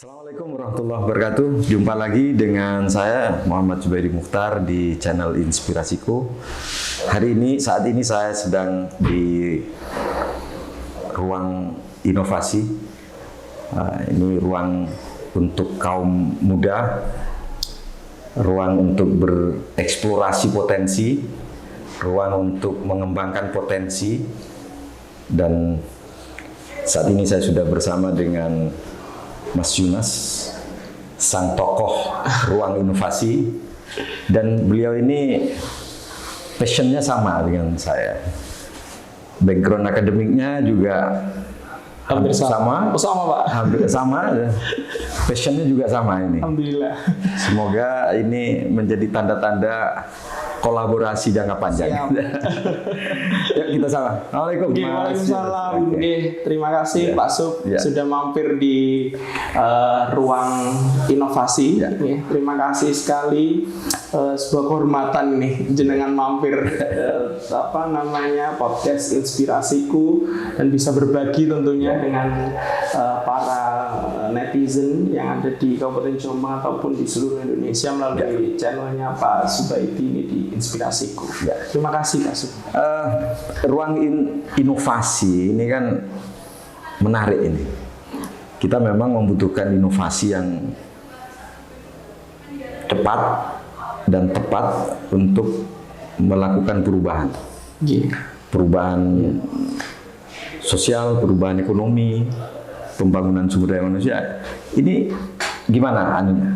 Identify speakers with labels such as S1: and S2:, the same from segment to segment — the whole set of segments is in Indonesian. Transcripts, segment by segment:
S1: Assalamualaikum warahmatullahi wabarakatuh. Jumpa lagi dengan saya Muhammad Zubairi Mukhtar di channel Inspirasiku. Saat ini saya sedang di ruang inovasi. Ini ruang untuk kaum muda, ruang untuk bereksplorasi potensi, ruang untuk mengembangkan potensi. Dan saat ini saya sudah bersama dengan Mas Yunas, sang tokoh ruang inovasi, dan beliau ini passionnya sama dengan saya. Background akademiknya juga hampir sama.
S2: Sama Pak.
S1: Hampir sama. Passionnya juga sama ini.
S2: Alhamdulillah.
S1: Semoga ini menjadi tanda-tanda kolaborasi jangka panjang. Yuk kita sama. Assalamualaikum.
S2: Waalaikumsalam. Terima kasih Pak Sub sudah mampir di ruang inovasi. Terima kasih sekali. Sebuah kehormatan nih jenengan mampir podcast Inspirasiku dan bisa berbagi tentunya dengan para netizen yang ada di Kabupaten Jombang ataupun di seluruh Indonesia melalui channelnya Pak Subaidi ini di Inspirasiku. Terima kasih Pak Sub.
S1: Ruang inovasi ini kan menarik ini. Kita memang membutuhkan inovasi yang cepat dan tepat untuk melakukan perubahan. Perubahan sosial, perubahan ekonomi, pembangunan sumber daya manusia. Ini gimana anunya?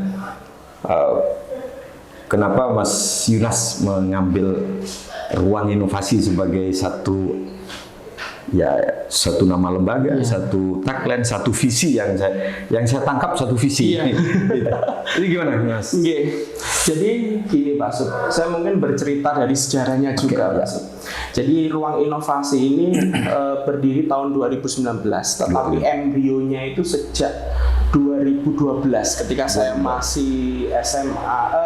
S1: Kenapa Mas Yunas mengambil ruang inovasi sebagai satu nama lembaga, satu tagline, satu visi yang saya tangkap, satu visi. Ini gimana Mas?
S2: Jadi gini Pak Sub, saya mungkin bercerita dari sejarahnya juga Pak Sub. Jadi ruang inovasi ini berdiri tahun 2019, tetapi embrionya itu sejak 2012 ketika saya masih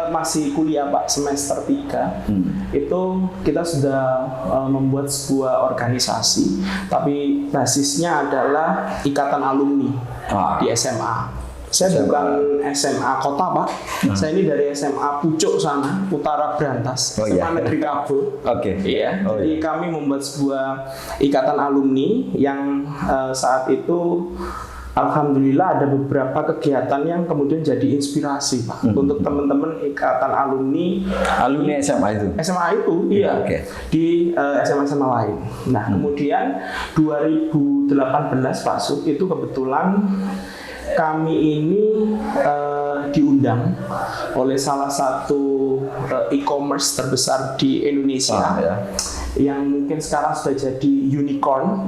S2: masih kuliah Pak, semester 3. Itu kita sudah membuat sebuah organisasi, tapi basisnya adalah ikatan alumni di SMA. Saya bukan SMA kota Pak, saya ini dari SMA Pucuk sana, Utara Brantas, SMA Negeri Kabo. Jadi kami membuat sebuah ikatan alumni yang saat itu alhamdulillah ada beberapa kegiatan yang kemudian jadi inspirasi Pak untuk teman-teman ikatan alumni
S1: SMA itu.
S2: SMA itu di SMA lain. Nah, kemudian 2018 Pak Sub itu kebetulan kami ini diundang oleh salah satu e-commerce terbesar di Indonesia yang mungkin sekarang sudah jadi unicorn.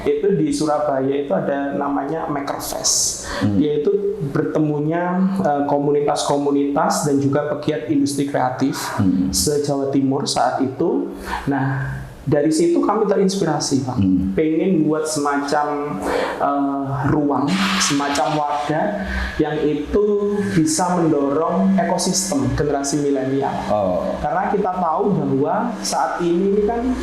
S2: Itu di Surabaya itu ada namanya Makerfest, yaitu bertemunya komunitas-komunitas dan juga pegiat industri kreatif se-Jawa Timur saat itu. Nah, dari situ kami terinspirasi Pak, pengen buat semacam ruang, semacam wadah yang itu bisa mendorong ekosistem generasi milenial. Karena kita tahu bahwa saat ini kan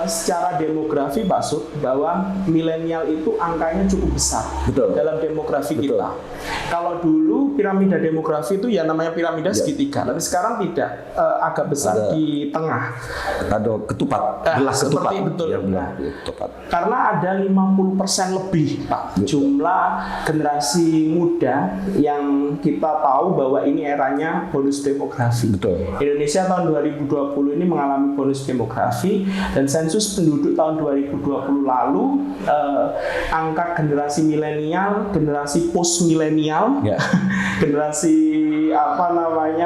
S2: secara demografi Pak Sub, bahwa milenial itu angkanya cukup besar dalam demografi kita. Kalau dulu piramida demografi itu ya namanya piramida segitiga, tapi sekarang tidak, agak besar di tengah.
S1: Ada ketupat, belah ketupat.
S2: Betul.
S1: Ketupat.
S2: Karena ada 50% lebih Pak jumlah generasi muda yang kita tahu bahwa ini eranya bonus demografi. Indonesia tahun 2020 ini mengalami bonus demografi, dan sensus penduduk tahun 2020 lalu angka generasi milenial, generasi post milenial, generasi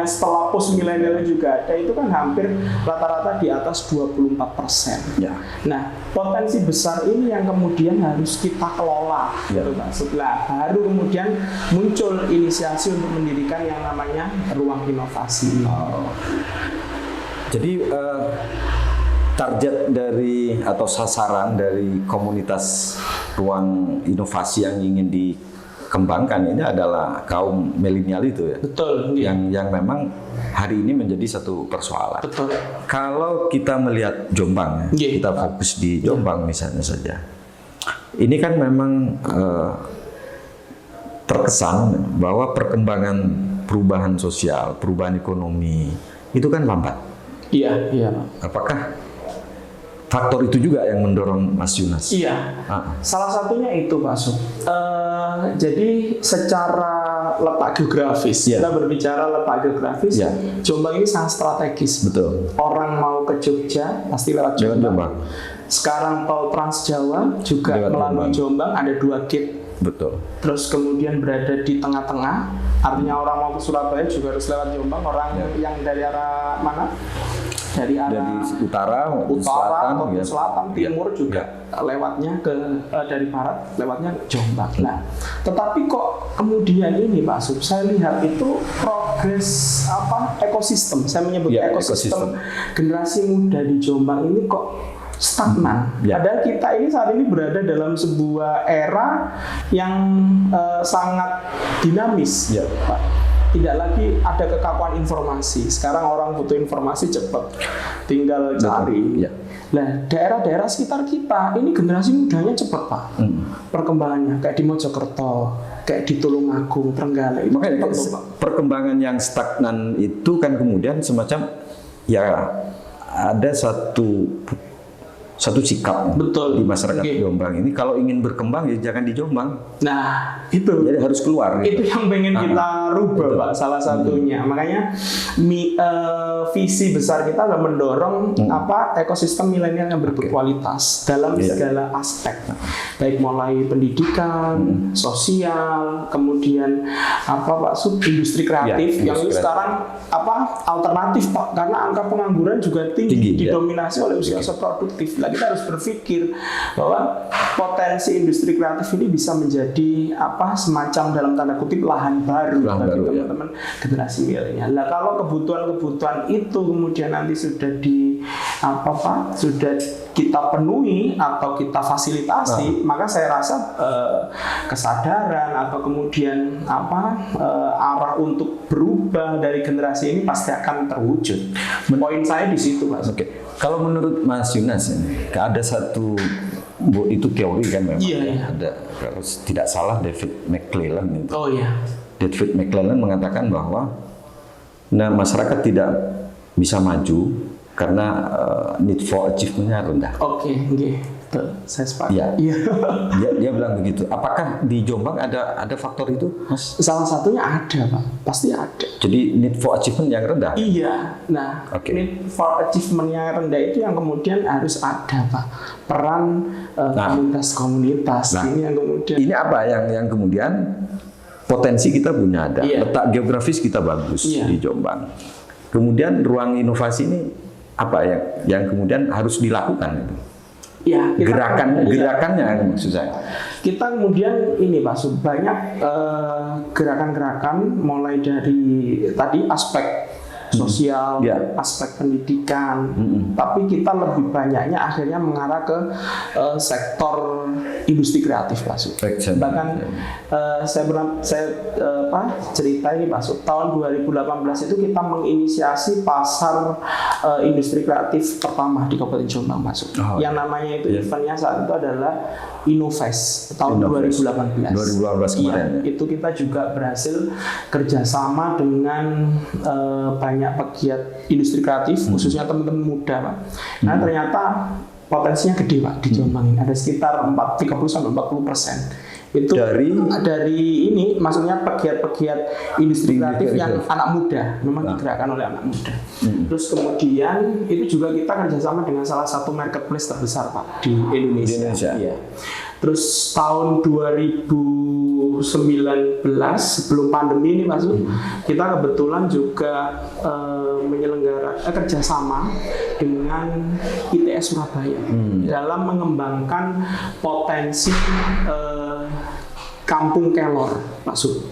S2: setelah post milenial juga ada, itu kan hampir rata-rata di atas 24%. Nah, potensi besar ini yang kemudian harus kita kelola. Setelah baru kemudian muncul inisiasi untuk mendirikan yang namanya ruang inovasi.
S1: Jadi target dari atau sasaran dari komunitas ruang inovasi yang ingin dikembangkan ini adalah kaum milenial itu ya. Yang memang hari ini menjadi satu persoalan. Kalau kita melihat Jombang, kita fokus di Jombang misalnya saja. Ini kan memang terkesan bahwa perkembangan perubahan sosial, perubahan ekonomi itu kan lambat.
S2: Iya, iya.
S1: Apakah faktor itu juga yang mendorong Mas Yunas?
S2: Iya, salah satunya itu Pak Sub. Jadi secara letak geografis, kita berbicara letak geografis, Jombang ini sangat strategis.
S1: Betul.
S2: Orang mau ke Jogja pasti lewat Jombang. Sekarang tol Trans Jawa juga melalui Jombang, ada 2 gate.
S1: Betul.
S2: Terus kemudian berada di tengah-tengah, artinya orang mau ke Surabaya juga harus lewat Jombang. Orang yang dari arah mana? Dari utara, selatan, timur juga lewatnya dari barat, lewatnya Jombang. Nah, tetapi kok kemudian ini Pak Sub, saya lihat itu progres ekosistem. Saya menyebut ekosistem generasi muda di Jombang ini kok stagnan. Padahal kita ini saat ini berada dalam sebuah era yang sangat dinamis, Pak. Tidak lagi ada kekakuan informasi. Sekarang orang butuh informasi cepat, tinggal cari. Nah, daerah-daerah sekitar kita ini generasi mudanya cepat, Pak. Perkembangannya kayak di Mojokerto, kayak di Tulungagung, Trenggalek.
S1: Makanya perkembangan yang stagnan itu kan kemudian semacam ada satu sikap di masyarakat Jombang ini, kalau ingin berkembang ya jangan di Jombang.
S2: Nah, itu.
S1: Jadi harus keluar.
S2: Itu yang pengen kita rubah, Pak, salah satunya. Makanya visi besar kita adalah mendorong ekosistem milenial yang berkualitas dalam segala aspek. Baik mulai pendidikan, sosial, kemudian Pak Sub, industri kreatif yang sekarang alternatif, Pak, karena angka pengangguran juga tinggi didominasi oleh usia produktif. Kita harus berpikir bahwa potensi industri kreatif ini bisa menjadi semacam dalam tanda kutip lahan baru bagi teman-teman generasi milenial. Nah, kalau kebutuhan itu kemudian nanti sudah sudah kita penuhi atau kita fasilitasi, maka saya rasa kesadaran atau kemudian arah untuk berubah dari generasi ini pasti akan terwujud. Poin saya di situ, Mas.
S1: Kalau menurut Mas Yunas ini ada satu itu teori kan memang ada, kalau tidak salah David McClelland itu. David McClelland mengatakan bahwa masyarakat tidak bisa maju karena need for achievement-nya rendah.
S2: Saya sepakat.
S1: Dia bilang begitu. Apakah di Jombang ada faktor itu, Mas?
S2: Salah satunya ada, Pak. Pasti ada.
S1: Jadi need for achievement yang rendah.
S2: Nah, need for achievement yang rendah itu yang kemudian harus ada, Pak. Peran komunitas ini yang kemudian. Ini
S1: apa yang kemudian potensi kita punya ada. Letak geografis kita bagus di Jombang. Kemudian ruang inovasi ini apa yang kemudian harus dilakukan itu? Gerakannya maksud saya.
S2: Kita kemudian ini Pak Sub, banyak gerakan-gerakan mulai dari tadi aspek sosial, aspek pendidikan, tapi kita lebih banyaknya akhirnya mengarah ke sektor industri kreatif, Pak Sub. Bahkan saya cerita ini, Pak Sub, tahun 2018 itu kita menginisiasi pasar industri kreatif pertama di Kabupaten Jombang, Pak Sub. Yang namanya itu eventnya saat itu adalah Innovest tahun 2018 kemarin. Itu kita juga berhasil kerjasama dengan banyak pegiat industri kreatif, khususnya teman-teman muda, Pak. Nah, ternyata potensinya gede, Pak, di Jombang ini. Ada sekitar 30-40%. Itu dari ini, maksudnya pegiat-pegiat industri kreatif yang anak muda, memang digerakkan oleh anak muda. Terus kemudian itu juga kita kerjasama dengan salah satu marketplace terbesar, Pak, di Indonesia. Terus tahun 2019 sebelum pandemi ini, Mas, kita kebetulan juga kerjasama dengan ITS Surabaya dalam mengembangkan potensi Kampung Kelor, Pak Sub,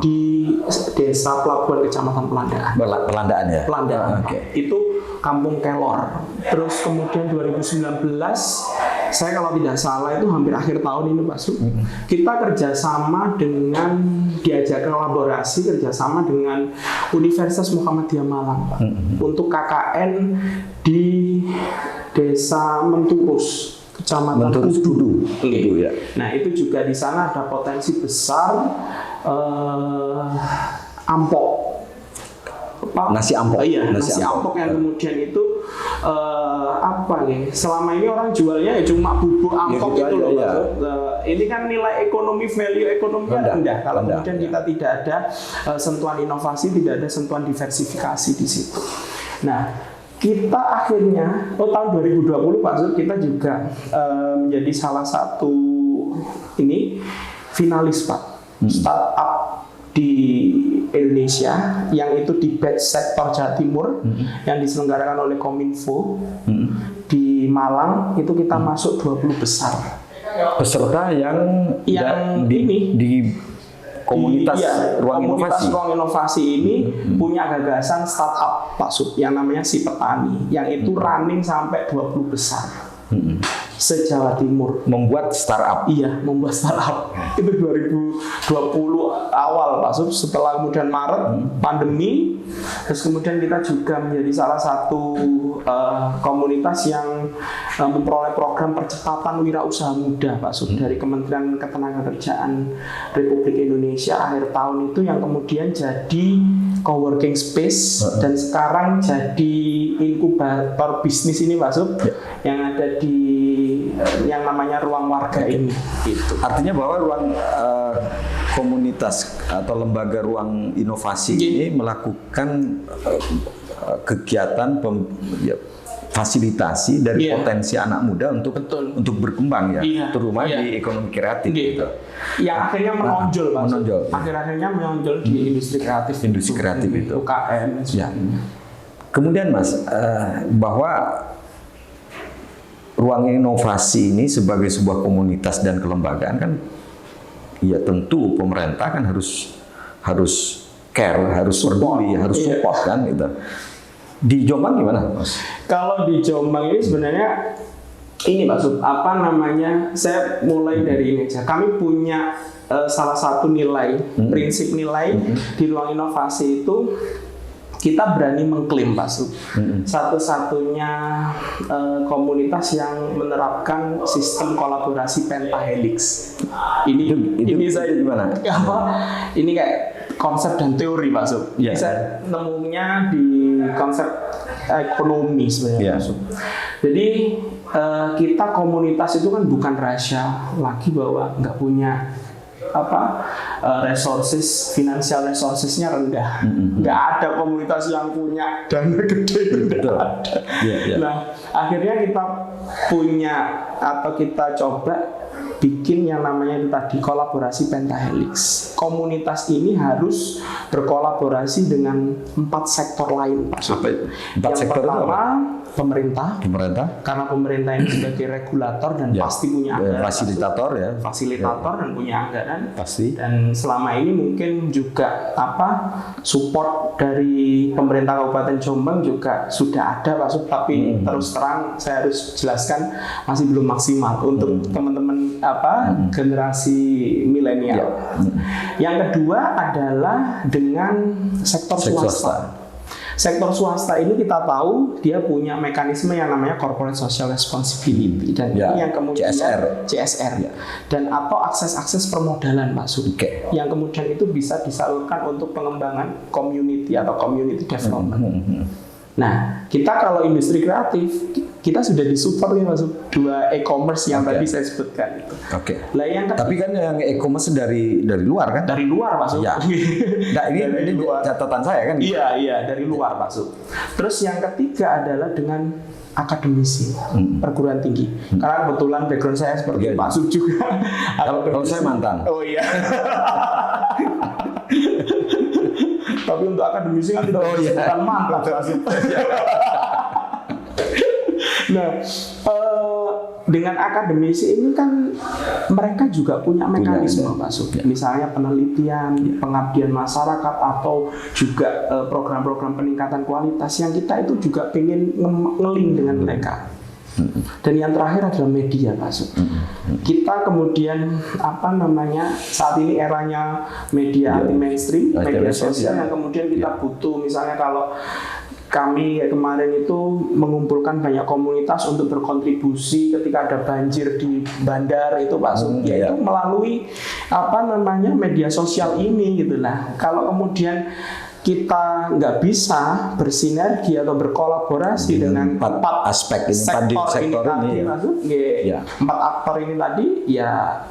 S2: di Desa Pelabuhan Kecamatan Pelandaan. Pelandaan. Itu Kampung Kelor. Terus kemudian 2019, saya kalau tidak salah itu hampir akhir tahun ini, Pak Sub, kita kerjasama dengan diajak kolaborasi kerjasama dengan Universitas Muhammadiyah Malang, Pak, untuk KKN di Desa Menturus, Kecamatan Kudu. Nah, itu juga di sana ada potensi besar ampok.
S1: Nasi ampok.
S2: Iya, nasi ampok yang kemudian itu apa nih? Selama ini orang jualnya ya cuma bubuk ampok
S1: gitu
S2: itu loh.
S1: ya.
S2: Ini kan nilai ekonomi, value ekonominya rendah. Kalau kemudian kita tidak ada sentuhan inovasi, tidak ada sentuhan diversifikasi di situ. Nah, kita akhirnya tahun 2020 Pak Zul, kita juga menjadi salah satu ini finalis Pak startup di Indonesia yang itu di batch sektor Jawa Timur yang diselenggarakan oleh Kominfo di Malang, itu kita masuk 20 besar
S1: peserta yang di komunitas
S2: ruang inovasi ini punya gagasan startup Pak Sub yang namanya Si Petani, yang itu running sampai 20 besar se-Jawa Timur.
S1: Membuat startup.
S2: Iya, membuat startup. Itu 2020 awal Pak Sub, setelah kemudian Maret pandemi, terus kemudian kita juga menjadi salah satu komunitas yang memperoleh program percepatan wirausaha muda Pak Sub dari Kementerian Ketenagakerjaan Republik Indonesia akhir tahun itu, yang kemudian jadi coworking space dan sekarang jadi inkubator bisnis ini Pak Sub yang ada di yang namanya Ruang Warga ini. Gitu.
S1: Artinya bahwa ruang komunitas atau lembaga ruang inovasi ini melakukan kegiatan fasilitasi dari potensi anak muda untuk berkembang ya, terutama di ekonomi kreatif. Gitu.
S2: Yang akhirnya menonjol, Pak. Akhirnya menonjol di industri kreatif.
S1: Industri kreatif itu.
S2: UKM.
S1: Ya. Kemudian Mas, bahwa ruang inovasi ini sebagai sebuah komunitas dan kelembagaan kan, ya tentu pemerintah kan harus care, harus peduli, harus support kan gitu. Di Jombang gimana, Mas?
S2: Kalau di Jombang ini sebenarnya ini Pak Sub, saya mulai dari ini aja. Kami punya salah satu nilai, prinsip nilai di ruang inovasi itu, kita berani mengklaim Pak Sub, satu-satunya komunitas yang menerapkan sistem kolaborasi pentahelix. Ini saya
S1: gimana?
S2: Ini kayak konsep dan teori Pak Sub. Saya nemunya di konsep ekonomi sebenarnya Pak Sub. Jadi kita komunitas itu kan bukan rahasia lagi bahwa nggak punya financial resourcesnya rendah. Nggak ada komunitas yang punya dana gede. Nah, akhirnya kita punya atau kita coba bikin yang namanya itu tadi kolaborasi pentahelix. Komunitas ini harus berkolaborasi dengan 4 sektor lain, Pak.
S1: Yang sektor
S2: pertama pemerintah, karena pemerintah ini sebagai regulator dan pasti punya anggaran, fasilitator dan punya anggaran
S1: pasti.
S2: Dan selama ini mungkin juga support dari pemerintah Kabupaten Jombang juga sudah ada Pak Sub, tapi terus terang saya harus jelaskan masih belum maksimal untuk teman-teman generasi milenial. Yang kedua adalah dengan sektor swasta. Sektor swasta ini kita tahu dia punya mekanisme yang namanya corporate social responsibility, dan ini yang kemudian CSR dan atau akses permodalan masuk yang kemudian itu bisa disalurkan untuk pengembangan community atau community development. Nah, kita kalau industri kreatif kita sudah disupport nih masuk 2 e-commerce yang tadi saya sebutkan itu.
S1: Lah yang tapi kan yang e-commerce dari luar kan?
S2: Dari luar masuk.
S1: Ya. Nah, ini catatan saya kan?
S2: Iya, dari luar masuk. Terus yang ketiga adalah dengan akademisi, perguruan tinggi. Karena kebetulan background saya seperti Pak Sub juga.
S1: Kalau saya mantan.
S2: Oh iya. Tapi untuk akademisi kan tidak disebutkan mantan. Nah, dengan akademisi ini kan mereka juga punya mekanisme Pak Sub. Misalnya penelitian, pengabdian masyarakat, atau juga program-program peningkatan kualitas yang kita itu juga pengen ngeling dengan mereka. Dan yang terakhir adalah media Pak Sub. Kita kemudian saat ini eranya media anti mainstream, media sosial yang kemudian kita butuh, misalnya kalau kami kemarin itu mengumpulkan banyak komunitas untuk berkontribusi ketika ada banjir di bandar itu Pak Sub, yaitu melalui media sosial ini gitu. Nah, kalau kemudian kita nggak bisa bersinergi atau berkolaborasi dengan empat
S1: aspek ini,
S2: sektor ini tadi, empat aktor ini tadi, ya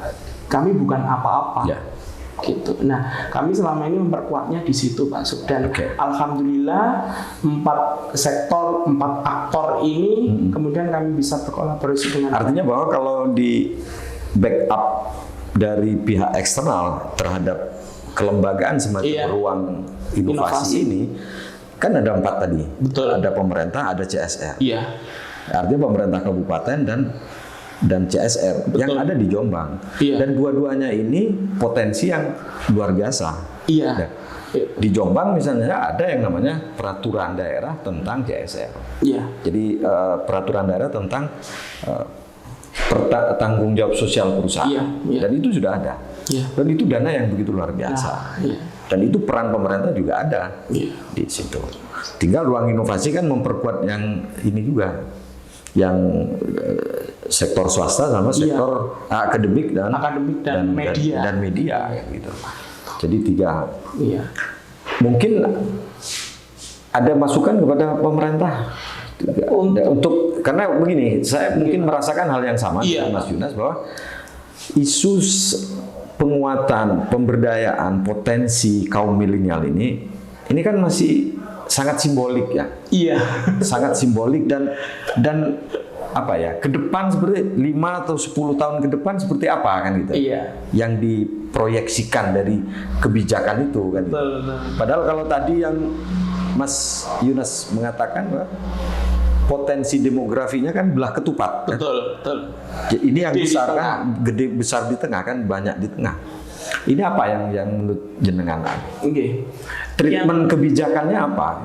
S2: kami bukan apa-apa. Gitu. Nah, kami selama ini memperkuatnya di situ, Pak Sub. Dan alhamdulillah 4 sektor, 4 aktor ini kemudian kami bisa berkolaborasi dengan.
S1: Artinya bahwa kalau di backup dari pihak eksternal terhadap kelembagaan semacam ruang inovasi ini, kan ada 4 tadi.
S2: Betul.
S1: Ada pemerintah, ada CSR.
S2: Iya.
S1: Artinya pemerintah kabupaten dan CSR yang ada di Jombang. Dan dua-duanya ini potensi yang luar biasa.
S2: Nah,
S1: di Jombang misalnya ada yang namanya peraturan daerah tentang CSR. Jadi peraturan daerah tentang tanggung jawab sosial perusahaan. Dan itu sudah ada. Dan itu dana yang begitu luar biasa. Dan itu peran pemerintah juga ada di situ. Tinggal ruang inovasi kan memperkuat yang ini juga, yang sektor swasta sama sektor akademik dan media gitu. Jadi 3. Mungkin ada masukan kepada pemerintah untuk karena begini, saya mungkin merasakan hal yang sama dengan Mas Yunas, bahwa isu penguatan, pemberdayaan potensi kaum milenial ini kan masih sangat simbolik ya. Sangat simbolik dan apa ya, ke depan seperti 5 atau 10 tahun ke depan seperti apa kan gitu. Yang diproyeksikan dari kebijakan itu kan. Betul. Padahal kalau tadi yang Mas Yunas mengatakan bahwa potensi demografinya kan belah ketupat.
S2: Betul.
S1: Ini yang besar kan, gede besar di tengah kan, banyak di tengah. Ini apa yang menurut jenengan? Treatment kebijakannya apa?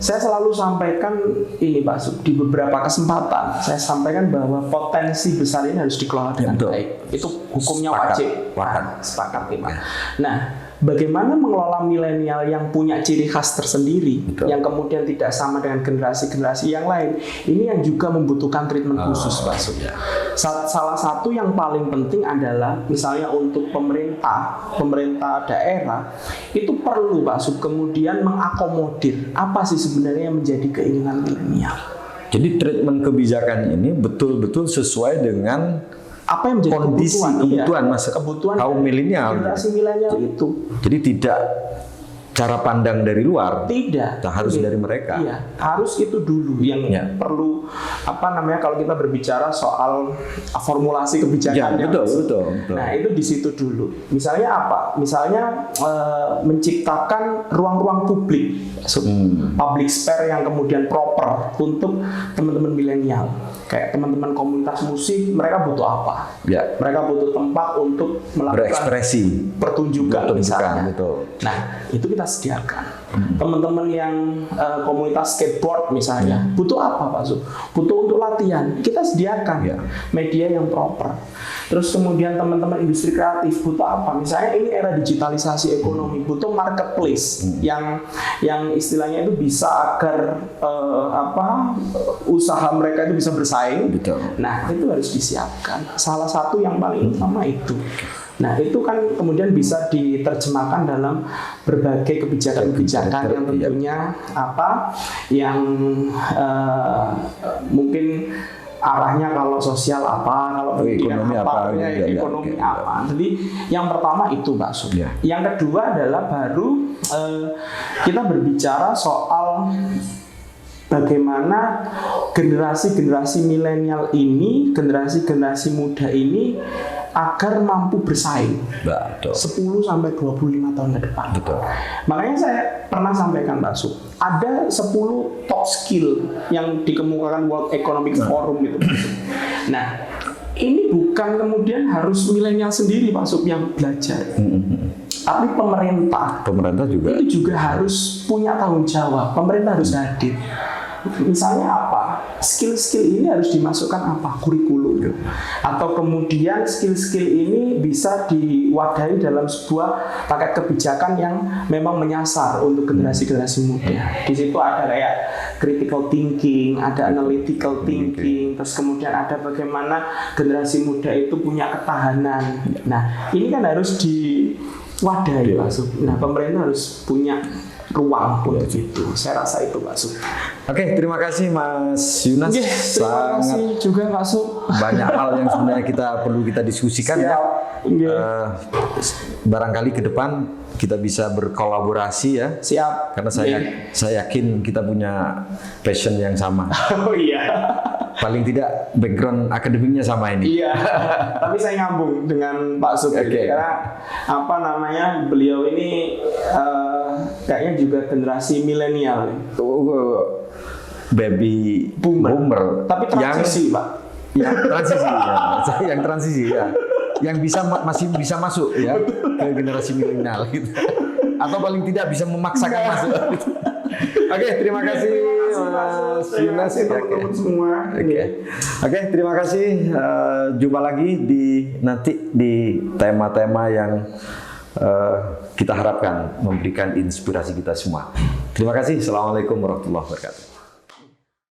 S2: Saya selalu sampaikan ini Pak Sub, di beberapa kesempatan saya sampaikan bahwa potensi besar ini harus dikelola dengan baik. Itu hukumnya wajib. Sepakat ya Pak. Nah, bagaimana mengelola milenial yang punya ciri khas tersendiri, yang kemudian tidak sama dengan generasi-generasi yang lain, ini yang juga membutuhkan treatment khusus Pak Sub. Salah satu yang paling penting adalah misalnya untuk pemerintah daerah itu perlu Pak Sub kemudian mengakomodir apa sih sebenarnya yang menjadi keinginan milenial.
S1: Jadi treatment kebijakan ini betul-betul sesuai dengan
S2: apa yang menjadi
S1: kondisi kebutuhan kaum milenial,
S2: generasi milenial itu.
S1: Jadi tidak cara pandang dari luar, harus dari mereka.
S2: Harus itu dulu yang perlu kalau kita berbicara soal formulasi kebijakan.
S1: Betul.
S2: Nah, itu di situ dulu. Misalnya apa? Misalnya menciptakan ruang-ruang publik, public spare yang kemudian proper untuk teman-teman milenial. Kayak teman-teman komunitas musik, mereka butuh apa? Mereka butuh tempat untuk melakukan
S1: berekspresi,
S2: pertunjukan misalnya.
S1: Betul.
S2: Nah, itu kita sediakan. Teman-teman yang komunitas skateboard misalnya, butuh apa Pak Su? Butuh untuk latihan, kita sediakan media yang proper. Terus kemudian teman-teman industri kreatif butuh apa? Misalnya ini era digitalisasi ekonomi, butuh marketplace yang istilahnya itu bisa agar usaha mereka itu bisa bersaing.
S1: Betul.
S2: Nah, itu harus disiapkan. Salah satu yang paling utama itu. Nah, itu kan kemudian bisa diterjemahkan dalam berbagai kebijakan-kebijakan yang tentunya yang mungkin arahnya kalau sosial apa, kalau
S1: ekonomi apa.
S2: Jadi yang pertama itu Pak Sub. Yang kedua adalah baru kita berbicara soal bagaimana generasi-generasi milenial ini, generasi-generasi muda ini agar mampu bersaing 10 sampai 25 tahun ke depan. Makanya saya pernah sampaikan Pak Sub, ada 10 top skill yang dikemukakan World Economic Forum itu. Nah, ini bukan kemudian harus milenial sendiri Pak Sub yang belajar. Tapi pemerintah juga itu juga harus punya tanggung jawab. Pemerintah harus hadir. Misalnya apa? skill-skill ini harus dimasukkan apa? Kurikulum. Atau kemudian skill-skill ini bisa diwadahi dalam sebuah paket kebijakan yang memang menyasar untuk generasi-generasi muda. Di situ ada kayak critical thinking, ada analytical thinking, terus kemudian ada bagaimana generasi muda itu punya ketahanan. Nah, ini kan harus diwadahi, Pak Sub. Nah, pemerintah harus punya ruang untuk itu. Saya rasa itu, Pak Sub.
S1: Oke, terima kasih Mas Yunas.
S2: Terima kasih juga Pak Sub.
S1: Banyak hal yang sebenarnya perlu kita diskusikan ya. Barangkali ke depan kita bisa berkolaborasi ya.
S2: Siap.
S1: Karena saya yakin kita punya passion yang sama.
S2: Oh iya.
S1: Paling tidak background akademiknya sama ini.
S2: Iya. Tapi saya nyambung dengan Pak Sub. Karena beliau ini kayaknya juga generasi milenial.
S1: Baby boomer.
S2: Tapi transisi, Pak.
S1: Yang transisi ya. Yang transisi ya. Yang masih bisa masuk ya ke generasi milenial gitu. Atau paling tidak bisa memaksakan masuk. Oke, terima kasih Mas Yunas
S2: teman-teman semua.
S1: Oke, terima kasih. Jumpa lagi nanti di tema-tema yang kita harapkan memberikan inspirasi kita semua. Terima kasih. Assalamualaikum warahmatullahi wabarakatuh.